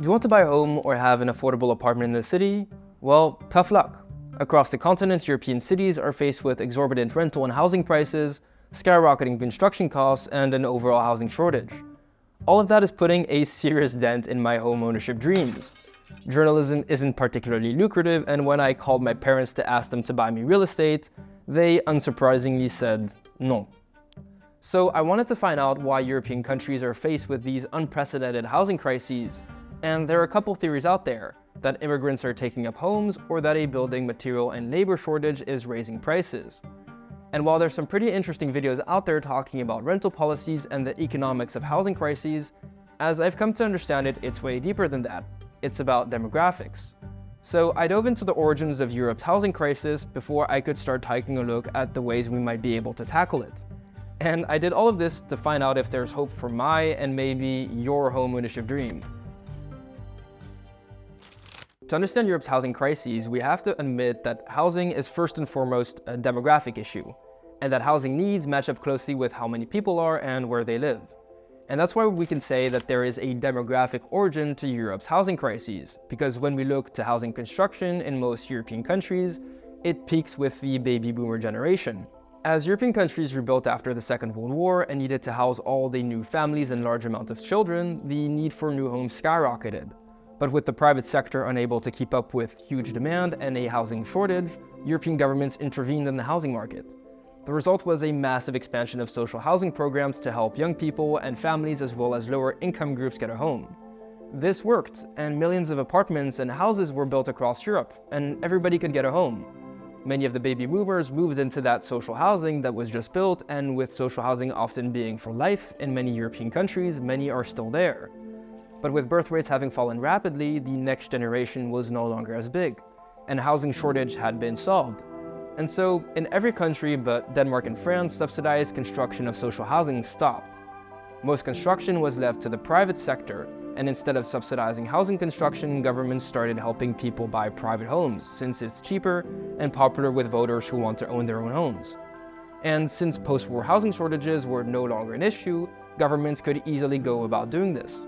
Do you want to buy a home or have an affordable apartment in the city? Well, tough luck. Across the continent, European cities are faced with exorbitant rental and housing prices, skyrocketing construction costs, and an overall housing shortage. All of that is putting a serious dent in my home ownership dreams. Journalism isn't particularly lucrative, and when I called my parents to ask them to buy me real estate, they unsurprisingly said no. So I wanted to find out why European countries are faced with these unprecedented housing crises. And there are a couple theories out there, that immigrants are taking up homes or that a building material and labor shortage is raising prices. And while there's some pretty interesting videos out there talking about rental policies and the economics of housing crises, as I've come to understand it, it's way deeper than that. It's about demographics. So I dove into the origins of Europe's housing crisis before I could start taking a look at the ways we might be able to tackle it. And I did all of this to find out if there's hope for my and maybe your home ownership dream. To understand Europe's housing crises, we have to admit that housing is first and foremost a demographic issue, and that housing needs match up closely with how many people are and where they live. And that's why we can say that there is a demographic origin to Europe's housing crises, because when we look to housing construction in most European countries, it peaks with the baby boomer generation. As European countries rebuilt after the Second World War and needed to house all the new families and large amounts of children, the need for new homes skyrocketed. But with the private sector unable to keep up with huge demand and a housing shortage, European governments intervened in the housing market. The result was a massive expansion of social housing programs to help young people and families as well as lower income groups get a home. This worked, and millions of apartments and houses were built across Europe, and everybody could get a home. Many of the baby boomers moved into that social housing that was just built, and with social housing often being for life in many European countries, many are still there. But with birth rates having fallen rapidly, the next generation was no longer as big, and a housing shortage had been solved. And so, in every country but Denmark and France, subsidized construction of social housing stopped. Most construction was left to the private sector, and instead of subsidizing housing construction, governments started helping people buy private homes, since it's cheaper and popular with voters who want to own their own homes. And since post-war housing shortages were no longer an issue, governments could easily go about doing this.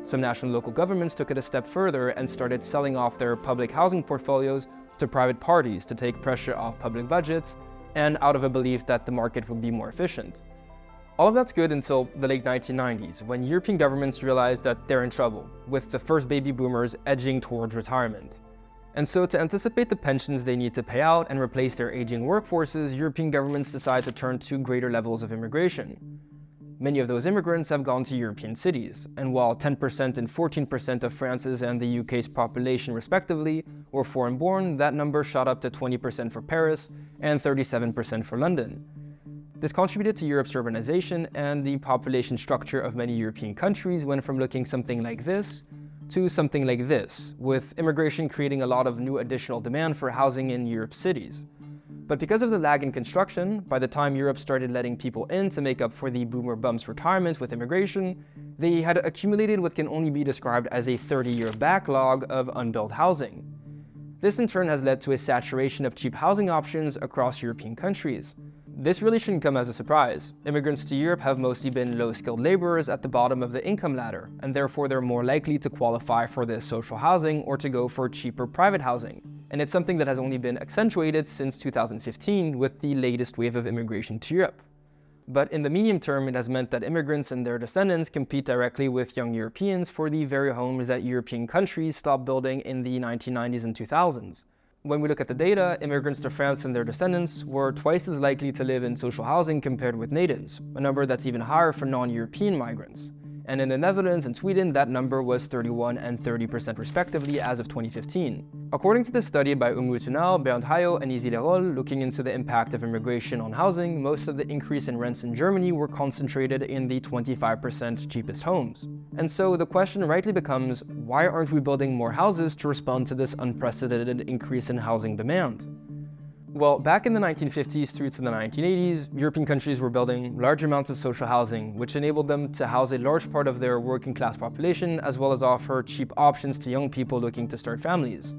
Some national and local governments took it a step further and started selling off their public housing portfolios to private parties to take pressure off public budgets, and out of a belief that the market would be more efficient. All of that's good until the late 1990s, when European governments realized that they're in trouble, with the first baby boomers edging towards retirement. And so to anticipate the pensions they need to pay out and replace their aging workforces, European governments decide to turn to greater levels of immigration. Many of those immigrants have gone to European cities, and while 10% and 14% of France's and the UK's population respectively were foreign-born, that number shot up to 20% for Paris and 37% for London. This contributed to Europe's urbanization, and the population structure of many European countries went from looking something like this to something like this, with immigration creating a lot of new additional demand for housing in Europe's cities. But because of the lag in construction, by the time Europe started letting people in to make up for the boomer bumps retirement with immigration, they had accumulated what can only be described as a 30-year backlog of unbuilt housing. This in turn has led to a saturation of cheap housing options across European countries. This really shouldn't come as a surprise. Immigrants to Europe have mostly been low-skilled laborers at the bottom of the income ladder, and therefore they're more likely to qualify for this social housing or to go for cheaper private housing. And it's something that has only been accentuated since 2015 with the latest wave of immigration to Europe. But in the medium term, it has meant that immigrants and their descendants compete directly with young Europeans for the very homes that European countries stopped building in the 1990s and 2000s. When we look at the data, immigrants to France and their descendants were twice as likely to live in social housing compared with natives, a number that's even higher for non-European migrants. And in the Netherlands and Sweden, that number was 31% and 30% respectively as of 2015. According to the study by Umut Ünal, Bernd Hayo, and Izzy Lerol, looking into the impact of immigration on housing, most of the increase in rents in Germany were concentrated in the 25% cheapest homes. And so the question rightly becomes, why aren't we building more houses to respond to this unprecedented increase in housing demand? Well, back in the 1950s through to the 1980s, European countries were building large amounts of social housing, which enabled them to house a large part of their working class population, as well as offer cheap options to young people looking to start families.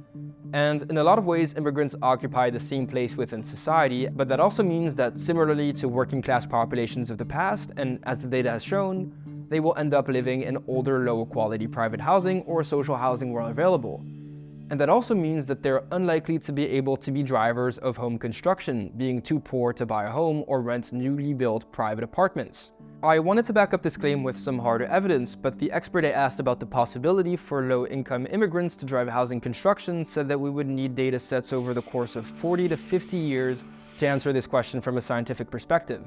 And in a lot of ways, immigrants occupy the same place within society, but that also means that similarly to working class populations of the past, and as the data has shown, they will end up living in older, low-quality private housing or social housing where available. And that also means that they're unlikely to be able to be drivers of home construction, being too poor to buy a home or rent newly built private apartments. I wanted to back up this claim with some harder evidence, but the expert I asked about the possibility for low-income immigrants to drive housing construction said that we would need data sets over the course of 40 to 50 years to answer this question from a scientific perspective.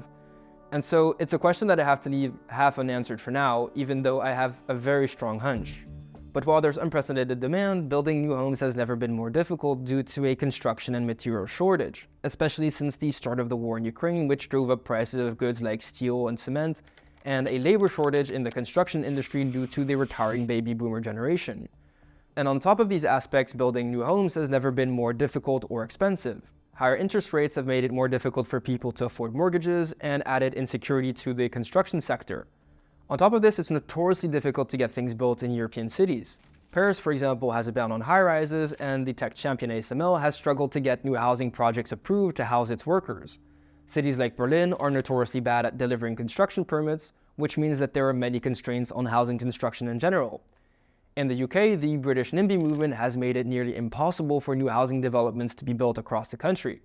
And so it's a question that I have to leave half unanswered for now, even though I have a very strong hunch. But while there's unprecedented demand, building new homes has never been more difficult due to a construction and material shortage, especially since the start of the war in Ukraine, which drove up prices of goods like steel and cement, and a labor shortage in the construction industry due to the retiring baby boomer generation. And on top of these aspects, building new homes has never been more difficult or expensive. Higher interest rates have made it more difficult for people to afford mortgages and added insecurity to the construction sector. On top of this, it's notoriously difficult to get things built in European cities. Paris, for example, has a ban on high-rises, and the tech champion ASML has struggled to get new housing projects approved to house its workers. Cities like Berlin are notoriously bad at delivering construction permits, which means that there are many constraints on housing construction in general. In the UK, the British NIMBY movement has made it nearly impossible for new housing developments to be built across the country.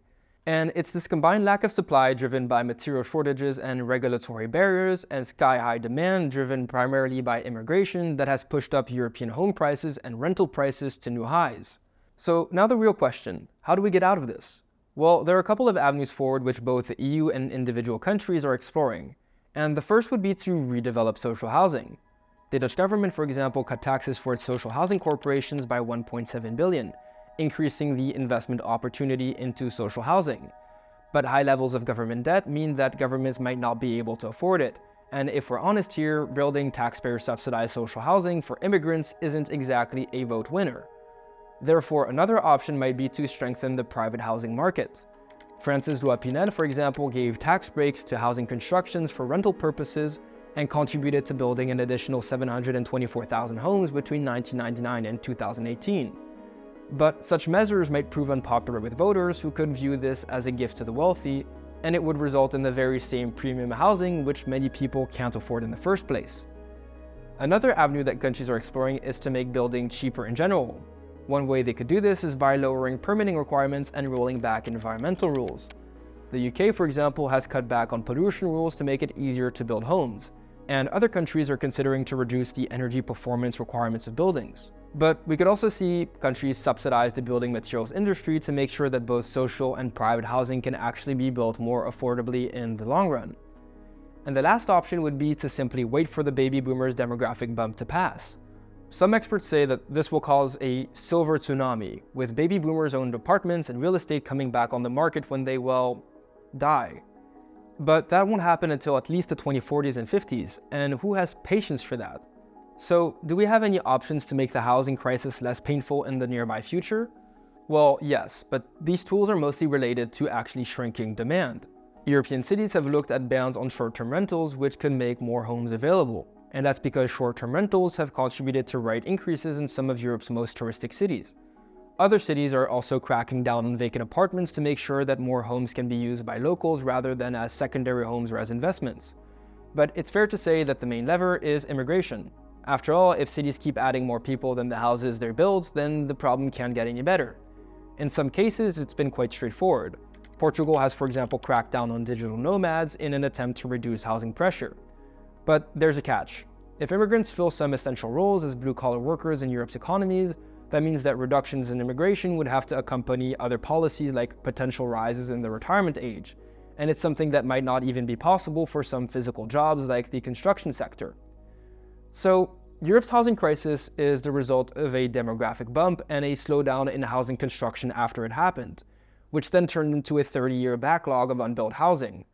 And it's this combined lack of supply driven by material shortages and regulatory barriers and sky-high demand driven primarily by immigration that has pushed up European home prices and rental prices to new highs. So now the real question, how do we get out of this? Well, there are a couple of avenues forward which both the EU and individual countries are exploring. And the first would be to redevelop social housing. The Dutch government, for example, cut taxes for its social housing corporations by 1.7 billion. Increasing the investment opportunity into social housing. But high levels of government debt mean that governments might not be able to afford it. And if we're honest here, building taxpayer-subsidized social housing for immigrants isn't exactly a vote winner. Therefore, another option might be to strengthen the private housing market. France's Loi Pinel, for example, gave tax breaks to housing constructions for rental purposes and contributed to building an additional 724,000 homes between 1999 and 2018. But such measures might prove unpopular with voters who could view this as a gift to the wealthy, and it would result in the very same premium housing which many people can't afford in the first place. Another avenue that countries are exploring is to make building cheaper in general. One way they could do this is by lowering permitting requirements and rolling back environmental rules. The UK, for example, has cut back on pollution rules to make it easier to build homes, and other countries are considering to reduce the energy performance requirements of buildings. But we could also see countries subsidize the building materials industry to make sure that both social and private housing can actually be built more affordably in the long run. And the last option would be to simply wait for the baby boomers' demographic bump to pass. Some experts say that this will cause a silver tsunami, with baby boomers' owned apartments and real estate coming back on the market when they, well, die. But that won't happen until at least the 2040s and 50s, and who has patience for that? So, do we have any options to make the housing crisis less painful in the nearby future? Well, yes, but these tools are mostly related to actually shrinking demand. European cities have looked at bans on short-term rentals, which can make more homes available. And that's because short-term rentals have contributed to rate increases in some of Europe's most touristic cities. Other cities are also cracking down on vacant apartments to make sure that more homes can be used by locals rather than as secondary homes or as investments. But it's fair to say that the main lever is immigration. After all, if cities keep adding more people than the houses they build, then the problem can't get any better. In some cases, it's been quite straightforward. Portugal has, for example, cracked down on digital nomads in an attempt to reduce housing pressure. But there's a catch. If immigrants fill some essential roles as blue-collar workers in Europe's economies, that means that reductions in immigration would have to accompany other policies like potential rises in the retirement age. And it's something that might not even be possible for some physical jobs like the construction sector. So, Europe's housing crisis is the result of a demographic bump and a slowdown in housing construction after it happened, which then turned into a 30-year backlog of unbuilt housing.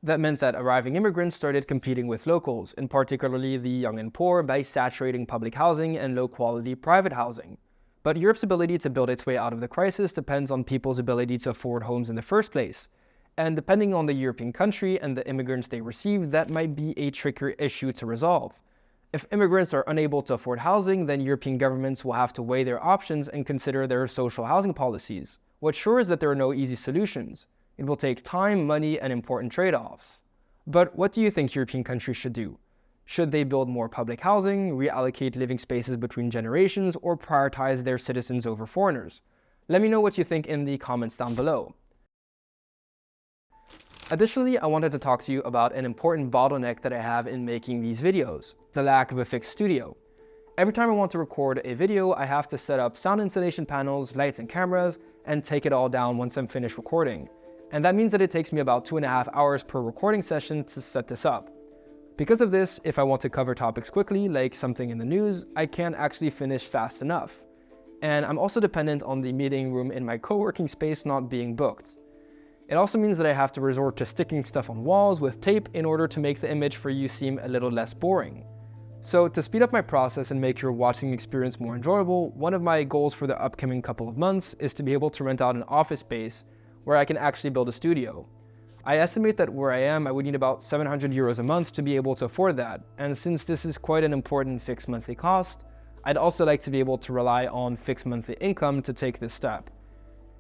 That meant that arriving immigrants started competing with locals, and particularly the young and poor, by saturating public housing and low-quality private housing. But Europe's ability to build its way out of the crisis depends on people's ability to afford homes in the first place. And depending on the European country and the immigrants they receive, that might be a trickier issue to resolve. If immigrants are unable to afford housing, then European governments will have to weigh their options and consider their social housing policies. What's sure is that there are no easy solutions. It will take time, money, and important trade-offs. But what do you think European countries should do? Should they build more public housing, reallocate living spaces between generations, or prioritize their citizens over foreigners? Let me know what you think in the comments down below. Additionally, I wanted to talk to you about an important bottleneck that I have in making these videos: the lack of a fixed studio. Every time I want to record a video, I have to set up sound insulation panels, lights and cameras, and take it all down once I'm finished recording. And that means that it takes me about 2.5 hours per recording session to set this up. Because of this, if I want to cover topics quickly, like something in the news, I can't actually finish fast enough. And I'm also dependent on the meeting room in my co-working space not being booked. It also means that I have to resort to sticking stuff on walls with tape in order to make the image for you seem a little less boring. So to speed up my process and make your watching experience more enjoyable, one of my goals for the upcoming couple of months is to be able to rent out an office space where I can actually build a studio. I estimate that where I am, I would need about 700 euros a month to be able to afford that. And since this is quite an important fixed monthly cost, I'd also like to be able to rely on fixed monthly income to take this step.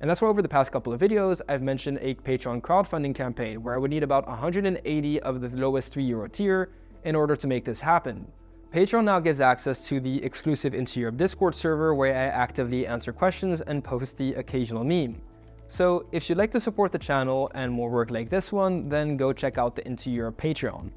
And that's why over the past couple of videos, I've mentioned a Patreon crowdfunding campaign where I would need about 180 of the lowest €3 tier in order to make this happen. Patreon now gives access to the exclusive Into Europe Discord server where I actively answer questions and post the occasional meme. So if you'd like to support the channel and more work like this one, then go check out the Into Europe Patreon.